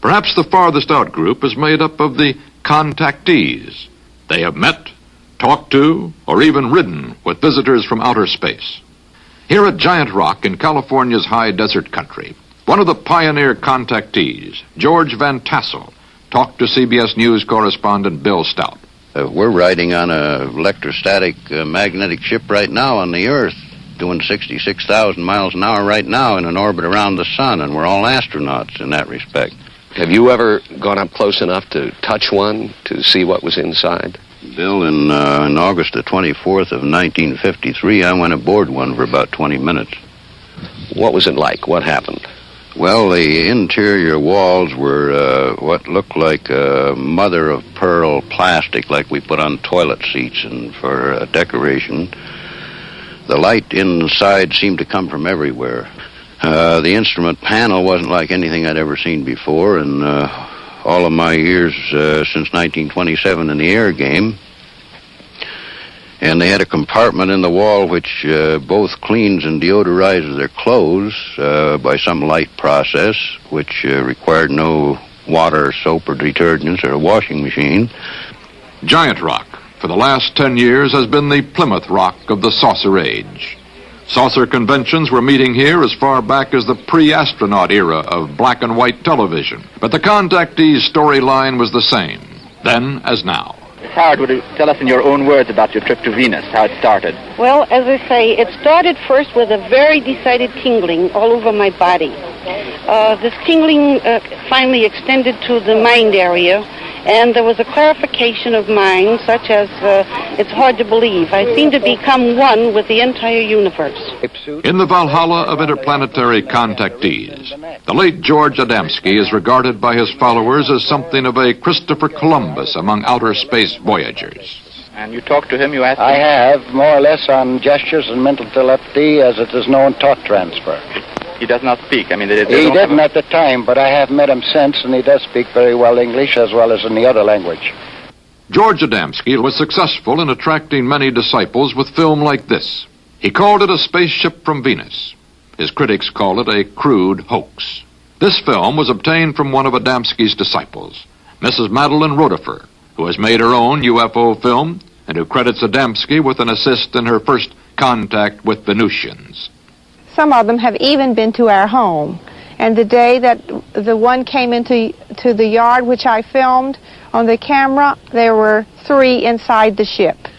Perhaps the farthest out group is made up of the contactees. They have met, talked to, or even ridden with visitors from outer space. Here at Giant Rock in California's high desert country, one of the pioneer contactees, George Van Tassel, talked to CBS News correspondent Bill Stout. We're riding on an electrostatic magnetic ship right now on the Earth, doing 66,000 miles an hour right now in an orbit around the sun, and we're all astronauts in that respect. Have you ever gone up close enough to touch one, to see what was inside? Bill, in August the 24th of 1953, I went aboard one for about 20 minutes. What was it like? What happened? Well, the interior walls were what looked like mother-of-pearl plastic, like we put on toilet seats and for decoration. The light inside seemed to come from everywhere. The instrument panel wasn't like anything I'd ever seen before, and all of my years since 1927 in the air game. And they had a compartment in the wall which both cleans and deodorizes their clothes by some light process, which required no water, soap, or detergents, or a washing machine. Giant Rock, for the last 10 years, has been the Plymouth Rock of the saucer age. Saucer conventions were meeting here as far back as the pre-astronaut era of black and white television. But the contactees' storyline was the same, then as now. Howard, would you tell us in your own words about your trip to Venus, how it started? Well, as I say, it started first with a very decided tingling all over my body. This tingling finally extended to the mind area, and there was a clarification of mind such as it's hard to believe. I seem to become one with the entire universe. In the Valhalla of interplanetary contactees, the late George Adamski is regarded by his followers as something of a Christopher Columbus among outer space voyagers. And you talked to him, you asked him? I have, more or less on gestures and mental telepathy, as it is known talk transfer. He does not speak. I mean, he didn't at the time, but I have met him since, and he does speak very well English as well as any other language. George Adamski was successful in attracting many disciples with film like this. He called it a spaceship from Venus. His critics call it a crude hoax. This film was obtained from one of Adamski's disciples, Mrs. Madeline Rotifer, who has made her own UFO film and who credits Adamski with an assist in her first contact with Venusians. Some of them have even been to our home. And the day that the one came into the yard, which I filmed on the camera, there were 3 inside the ship.